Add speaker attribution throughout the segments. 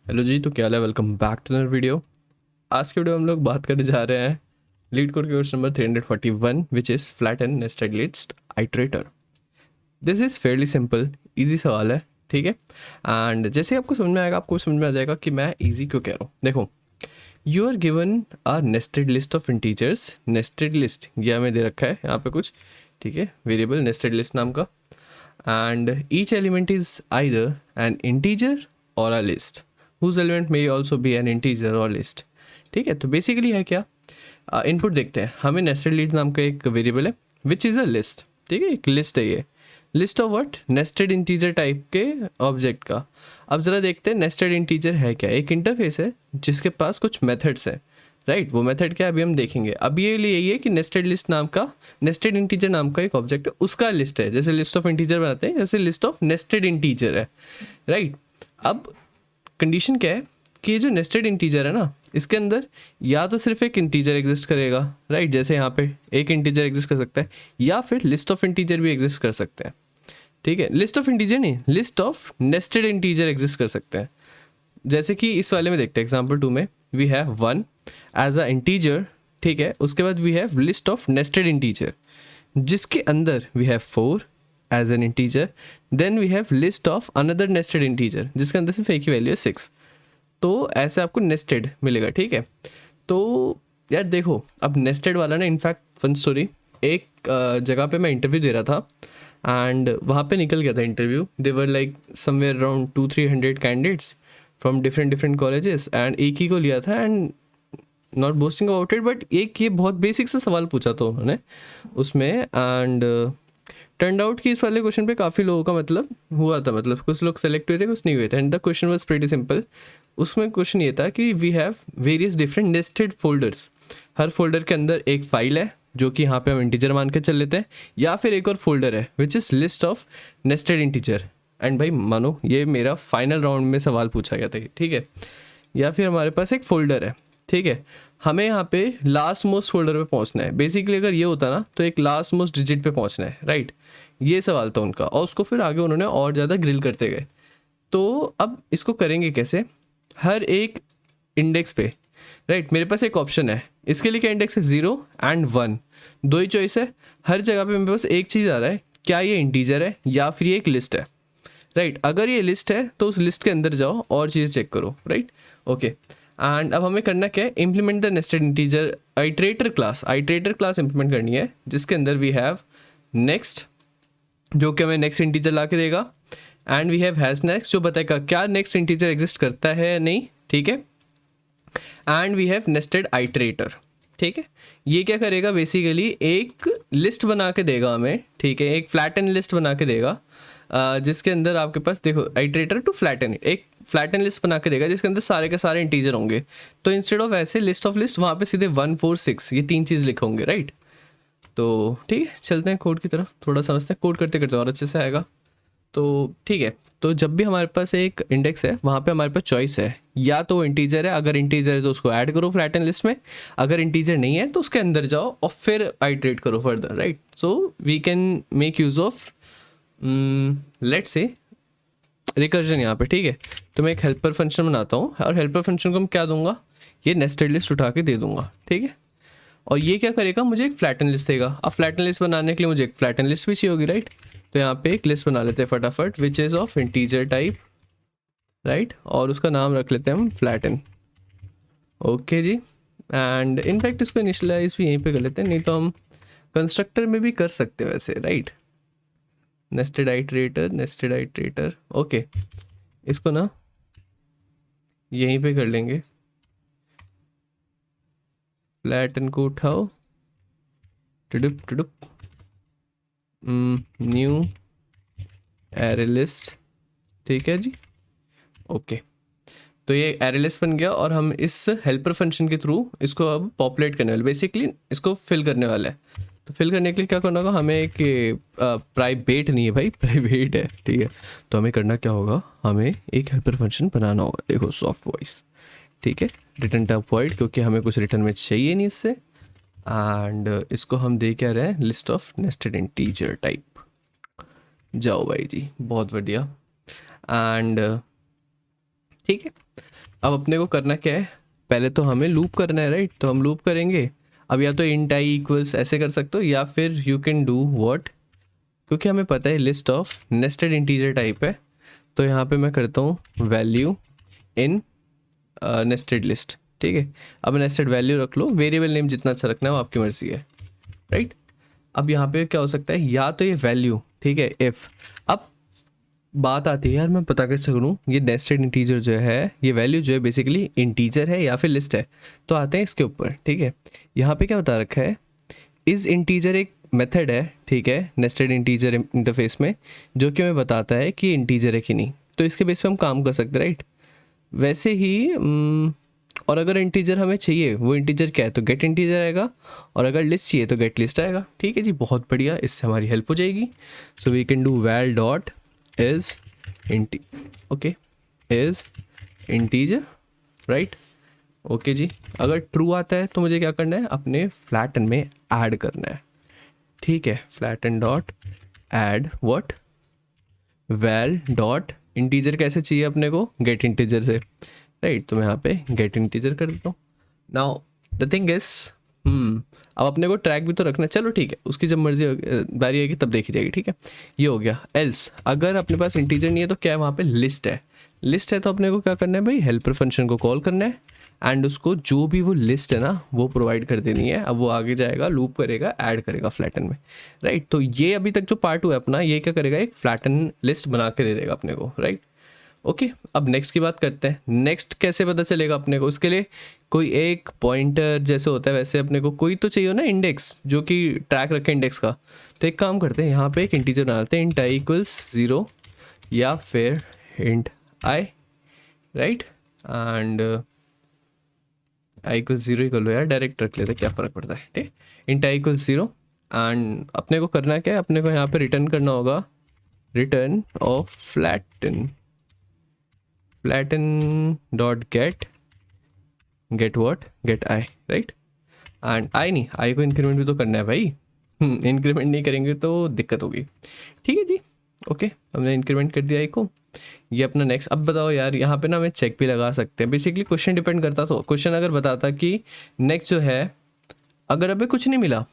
Speaker 1: Hello जी, तो क्या हाल है। Welcome back to another video. आज के वीडियो हम लोग बात करने जा रहे हैं leet code course number 341 which is flat and nested list iterator. This is Fairlie simple, easy सवाल है, ठीक है। एंड जैसे आपको समझ में आएगा, आपको समझ में आ जाएगा कि मैं इजी क्यों कह रहा हूँ। देखो, you are given a nested list of integers. Nested list यह हमें दे रखा है यहाँ पे कुछ, ठीक है, वेरिएबल नेस्टेड लिस्ट नाम का। and each element is either an integer or a list whose element may also be an integer or list। ठीक है, तो बेसिकली है क्या, इनपुट देखते हैं। हमें नेस्टेड लिस्ट नाम का एक वेरिएबल है विच इज़ अ लिस्ट, ठीक है, एक लिस्ट है ये। List of what, nested integer type के ऑब्जेक्ट का। अब ज़रा देखते हैं नेस्टेड इंटीजर है क्या। एक इंटरफेस है जिसके पास कुछ मेथड्स हैं, राइट। वो मेथड क्या है अभी हम देखेंगे। अभी ये लिए यही है कि नेस्टेड लिस्ट नाम का, नेस्टेड इंटीजर नाम का एक ऑब्जेक्ट है, उसका लिस्ट है। जैसे लिस्ट ऑफ इंटीजर बनाते हैं, जैसे लिस्ट ऑफ नेस्टेड इंटीजर है, राइट। अब कंडीशन क्या है कि ये जो नेस्टेड इंटीजर है ना, इसके अंदर या तो सिर्फ एक इंटीजर एग्जिस्ट करेगा, राइट, जैसे यहाँ पे एक इंटीजर एग्जिस्ट कर सकता है, या फिर लिस्ट ऑफ इंटीजर भी एग्जिस्ट कर सकते हैं, ठीक है। लिस्ट ऑफ इंटीजर नहीं, list of nested integer exist कर सकते हैं। जैसे कि इस वाले में देखते हैं, एग्जाम्पल 2 में we have 1 as a integer, ठीक है। उसके बाद we have list of nested integer जिसके अंदर we have 4 as an integer. Then we have list of another nested integer जिसके अंदर सिर्फ एक ही वैल्यू है 6। तो ऐसे आपको नेस्टेड मिलेगा, ठीक है। तो यार देखो, अब नेस्टेड वाला ना, इनफैक्ट फन स्टोरी, एक जगह पे मैं इंटरव्यू दे रहा था एंड वहाँ पे निकल गया था interview. They were like somewhere around 200-300 candidates from different colleges and एक ही को लिया था। And not boasting about it, but एक ये बहुत बेसिक सा सवाल पूछा था उन्होंने उसमें। एंड टर्न आउट कि इस वाले क्वेश्चन पे काफ़ी लोगों का मतलब हुआ था, मतलब कुछ लोग सेलेक्ट हुए थे, कुछ नहीं हुए थे। And the question was pretty simple. उसमें क्वेश्चन ये था कि we have various different nested folders. हर फोल्डर के अंदर एक फाइल है जो कि यहाँ पे हम इंटीजर मान के चल लेते हैं, या फिर एक और फोल्डर है which is list of nested integer. And भाई मानो ये मेरा फाइनल राउंड में सवाल पूछा गया था, ठीक है। या फिर हमारे पास एक फोल्डर है, ठीक है, हमें यहाँ पे लास्ट मोस्ट फोल्डर पे पहुँचना है। बेसिकली अगर ये होता ना तो एक लास्ट मोस्ट डिजिट पे पहुँचना है, राइट। ये सवाल था उनका, और उसको फिर आगे उन्होंने और ज़्यादा ग्रिल करते गए। तो अब इसको करेंगे कैसे, हर एक इंडेक्स पे, राइट, मेरे पास एक ऑप्शन है। इसके लिए क्या इंडेक्स है, 0 एंड 1, दो ही चॉइस है। हर जगह पे मेरे पास एक चीज़ आ रहा है, क्या ये इंटीजर है या फिर ये एक लिस्ट है, राइट। अगर ये लिस्ट है तो उस लिस्ट के अंदर जाओ और चीज़ चेक करो, राइट, ओके। एंड अब हमें करना क्या है, implement the nested integer iterator class. Iterator class implement करनी है जिसके अंदर वी हैव नेक्स्ट, जो कि हमें नेक्स्ट इंटीजर ला के देगा। And we have hash next, जो बताएगा क्या नेक्स्ट इंटीजर एग्जिस्ट करता है या नहीं, ठीक है। And we have nested iterator, ठीक है। ये क्या करेगा, बेसिकली एक लिस्ट बना के देगा हमें, ठीक है, एक फ्लैटन लिस्ट बना के देगा जिसके अंदर आपके पास देखो आइट्रेटर टू फ्लैटन, एक फ्लैटन लिस्ट बना के देगा जिसके अंदर सारे के सारे इंटीजर होंगे। तो इंस्टेड ऑफ ऐसे लिस्ट ऑफ लिस्ट वहाँ पे सीधे 1 4 6 ये 3 चीज़ लिखे होंगे, राइट। तो ठीक है, चलते हैं कोड की तरफ, थोड़ा समझते हैं। कोड करते करते और अच्छे से आएगा। तो ठीक है, तो जब भी हमारे पास एक इंडेक्स है वहाँ पे हमारे पास चॉइस है, या तो इंटीजर है, अगर इंटीजर है तो उसको ऐड करो फ्लैटन लिस्ट में, अगर इंटीजर नहीं है तो उसके अंदर जाओ और फिर आइट्रेट करो further, right. So we can make use of let's say recursion यहाँ पे, ठीक है। तो मैं एक हेल्पर फंक्शन बनाता हूँ और हेल्पर फंक्शन को मैं क्या दूंगा, ये नेस्टेड लिस्ट उठा के दे दूंगा, ठीक है। और ये क्या करेगा, मुझे एक फ्लैटन लिस्ट देगा। अब फ्लैटन लिस्ट बनाने के लिए मुझे एक फ्लैटन लिस्ट भी चाहिए होगी, राइट। तो यहाँ पे एक लिस्ट बना लेते हैं फटाफट which is of integer type, right, और उसका नाम रख लेते हैं हम फ्लैटन, ओके जी। एंड इनफैक्ट इसको इनिशियलाइज भी यहीं पे कर लेते हैं, नहीं तो हम कंस्ट्रक्टर में भी कर सकते हैं वैसे, राइट। Nested iterator, okay. इसको ना यहीं पे कर लेंगे, फ्लैटन को उठाओ, टुडुप न्यू एरे लिस्ट, ठीक है जी, ओके। तो ये एरे लिस्ट बन गया और हम इस हेल्पर फंक्शन के थ्रू इसको अब पॉपुलेट करने वाले, बेसिकली इसको फिल करने वाला है। तो फिल करने के लिए क्या करना होगा, हमें एक प्राइवेट नहीं है भाई, प्राइवेट है, ठीक है। तो हमें करना क्या होगा, हमें एक हेल्पर फंक्शन बनाना होगा। देखो सॉफ्ट वॉइस, ठीक है, रिटर्न टाइप वॉइड, क्योंकि हमें कुछ रिटर्न में चाहिए नहीं इससे। एंड इसको हम दे क्या रहे हैं, list of nested integer type. जाओ भाई जी, बहुत बढ़िया। एंड ठीक है, अब अपने को करना क्या है, पहले तो हमें लूप करना है राइट, तो हम लूप करेंगे। अब या तो इंट आई इक्वल्स ऐसे कर सकते हो, या फिर यू कैन डू व्हाट, क्योंकि हमें पता है list of nested integer type है, तो यहाँ पे मैं करता हूँ वैल्यू इन नेस्टेड लिस्ट। ठीक है, अब नेस्टेड वैल्यू रख लो, वेरिएबल नेम जितना अच्छा रखना है वो आपकी मर्जी है राइट। अब यहाँ पे क्या हो सकता है, या तो ये वैल्यू, ठीक है, इफ। अब बात आती है यार मैं पता कैसे करूँ, ये नेस्टेड इंटीजर जो है, ये वैल्यू जो है बेसिकली इंटीजर है या फिर लिस्ट है, तो आते हैं इसके ऊपर। ठीक है, यहाँ पे क्या बता रखा है, इज इंटीजर एक मेथड है, ठीक है, नेस्टेड इंटीजर इंटरफेस में, जो कि हमें बताता है कि इंटीजर है कि नहीं, तो इसके बेस पे हम काम कर सकते हैं राइट। वैसे ही और अगर इंटीजर हमें चाहिए, वो इंटीजर क्या है, तो गेट इंटीजर आएगा, और अगर लिस्ट चाहिए तो गेट लिस्ट आएगा। ठीक है जी, बहुत बढ़िया, इससे हमारी हेल्प हो जाएगी। So we can do val dot is int, okay, is integer right. Okay जी, अगर ट्रू आता है तो मुझे क्या करना है, अपने फ्लैटन में ऐड करना है। ठीक है, flatten dot add what, well dot integer कैसे चाहिए अपने को, गेट इंटीजर से राइट, तो मैं यहाँ पे गेट इंटीजर कर देता हूँ। नाउ द थिंग इज अब अपने को ट्रैक भी तो रखना है, चलो ठीक है, उसकी जब मर्जी बारी आएगी तब देखी जाएगी। ठीक है, ये हो गया। एल्स अगर अपने पास इंटीजर नहीं है तो क्या है, वहाँ पे लिस्ट है। लिस्ट है तो अपने को क्या करना है भाई, हेल्पर फंक्शन को कॉल करना है, एंड उसको जो भी वो लिस्ट है ना वो प्रोवाइड कर देनी है। अब वो आगे जाएगा, लूप करेगा, ऐड करेगा फ्लैटन में राइट। तो ये अभी तक जो पार्ट हुआ है अपना, ये क्या करेगा, एक फ्लैटन लिस्ट बना के दे देगा अपने को राइट। ओके, अब नेक्स्ट की बात करते हैं। नेक्स्ट कैसे पता चलेगा अपने को, उसके लिए कोई एक पॉइंटर जैसे होता है वैसे अपने को कोई तो चाहिए हो ना, इंडेक्स जो कि ट्रैक रखे इंडेक्स का। तो एक काम करते हैं, यहाँ पे एक इंटीजर डालते हैं, इंट आई इक्वल्स 0 या फिर int I right, and I equals 0 ही कर लो यार, डायरेक्ट रख लेते, क्या फ़र्क पड़ता है। ठीक, इंट आई इक्वल्स 0, एंड अपने को करना क्या है, अपने को यहाँ पे रिटर्न करना होगा return of flatten, flatten dot get, get what, get I right. And I नहीं, आई को इंक्रीमेंट भी तो करना है भाई, इंक्रीमेंट नहीं करेंगे तो दिक्कत होगी। ठीक है जी, ओके, हमने इंक्रीमेंट कर दिया आई को। ये अपना नेक्स्ट, अब बताओ यार, यहाँ पे ना हमें चेक भी लगा सकते हैं। बेसिकली क्वेश्चन डिपेंड करता, तो क्वेश्चन अगर बताता कि नेक्स्ट जो है अगर अभी कुछ नहीं मिला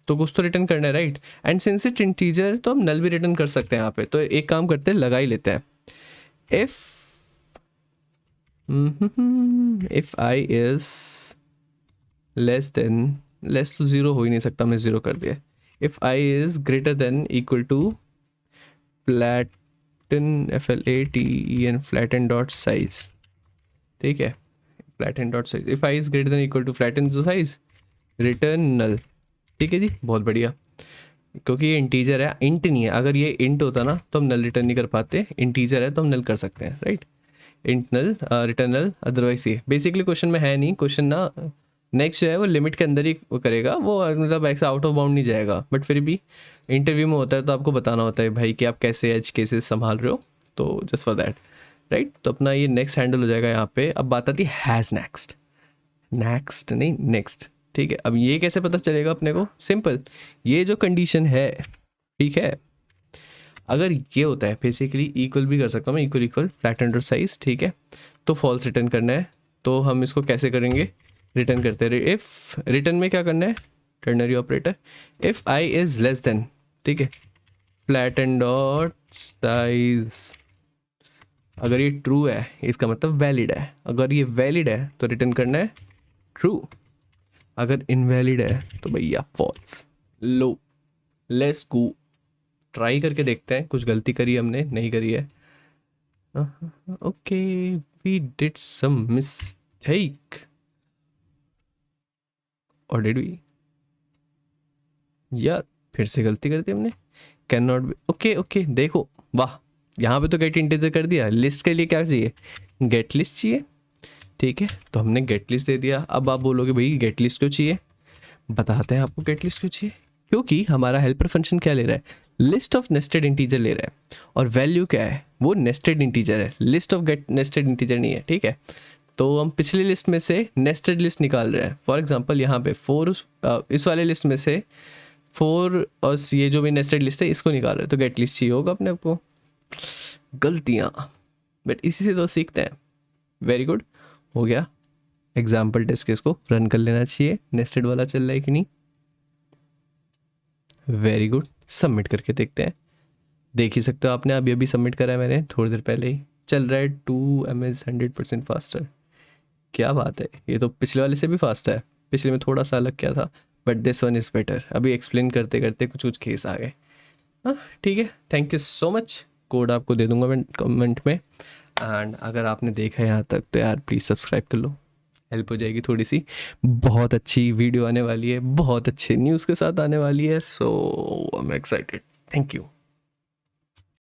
Speaker 1: तो कुछ तो रिटर्न करना है right, and since it integer तो हम नल भी रिटर्न कर सकते हैं यहाँ पे। तो एक काम करते हैं, लगा ही लेते हैं, if i is less than, less तो 0 हो ही नहीं सकता, मैं 0 कर दिया। If i is greater than equal to flatten, FLATEN, flatten dot size. ठीक है, flatten dot size, if i is greater than equal to flatten size, return null. ठीक है जी, बहुत बढ़िया, क्योंकि ये इंटीजर है, इंट नहीं है। अगर ये इंट होता ना तो हम नल रिटर्न नहीं कर पाते, इंटीजर है तो हम नल कर सकते हैं राइट, इंट नल रिटर्न नल। अदरवाइज ये बेसिकली क्वेश्चन में है नहीं, क्वेश्चन ना नेक्स्ट जो है वो लिमिट के अंदर ही वो करेगा, वो मतलब ऐसा आउट ऑफ बाउंड नहीं जाएगा, बट फिर भी इंटरव्यू में होता है तो आपको बताना होता है भाई कि आप कैसे एज केसेस संभाल रहे हो, तो जस्ट फॉर दैट राइट। तो अपना ये नेक्स्ट हैंडल हो जाएगा यहाँ पे। अब बात आती है हैज़ नेक्स्ट, नेक्स्ट नहीं नेक्स्ट। ठीक है, अब ये कैसे पता चलेगा अपने को, सिंपल, ये जो कंडीशन है, ठीक है, अगर ये होता है बेसिकली इक्वल भी कर सकता हूँ मैं, equal equal flat under size, ठीक है, तो फॉल्स रिटर्न करना है। तो हम इसको कैसे करेंगे, रिटर्न करते हैं, इफ रिटर्न में क्या करना है, ternary operator, if i is less than, ठीक है, फ्लैट एंड डॉट साइज। अगर ये ट्रू है इसका मतलब वैलिड है, अगर ये वैलिड है तो रिटर्न करना है ट्रू, अगर इनवैलिड है तो भैया फॉल्स। लो, लेट्स गो, ट्राई करके देखते हैं, कुछ गलती करी हमने, नहीं करी है। Okay, we did some mistake, और डिड वी, यार फिर से गलती कर दी हमने, can not be, okay okay, देखो वाह, यहाँ पे तो गेट इंटीजर कर दिया। लिस्ट के लिए क्या चाहिए, गेट लिस्ट चाहिए, ठीक है, तो हमने गेट लिस्ट दे दिया। अब आप बोलोगे भाई गेट लिस्ट क्यों चाहिए, बताते हैं आपको गेट लिस्ट क्यों चाहिए। क्योंकि हमारा हेल्पर फंक्शन क्या ले रहा है, लिस्ट ऑफ नेस्टेड इंटीजर ले रहा है, और वैल्यू क्या है, वो नेस्टेड इंटीजर है, list of get nested integer नहीं है। ठीक है, तो हम पिछली लिस्ट में से नेस्टेड लिस्ट निकाल रहे हैं। फॉर एग्जांपल यहाँ पे 4, इस वाले लिस्ट में से 4 और ये जो भी नेस्टेड लिस्ट है इसको निकाल रहे हैं, तो गेट लिस्ट चाहिए होगा अपने आपको। गलतियाँ, बट इसी से तो सीखते हैं। वेरी गुड, हो गया। एग्जाम्पल टेस्ट केस को रन कर लेना चाहिए, नेस्टेड वाला चल रहा है कि नहीं। वेरी गुड, सबमिट करके देखते हैं। देख ही सकते हो आपने, अभी अभी सबमिट करा है मैंने थोड़ी देर पहले ही। चल रहा है 2 ms 100% फास्टर। क्या बात है, ये तो पिछले वाले से भी फास्ट है। पिछले में थोड़ा सा अलग क्या था, but this one is better. अभी एक्सप्लेन करते करते कुछ कुछ केस आ गए। हाँ ठीक है, thank you so much. Code आपको दे दूंगा मैं कमेंट में। एंड अगर आपने देखा है यहाँ तक तो यार प्लीज़ सब्सक्राइब कर लो, हेल्प हो जाएगी थोड़ी सी। बहुत अच्छी वीडियो आने वाली है, बहुत अच्छे न्यूज़ के साथ आने वाली है। So I am excited. Thank you.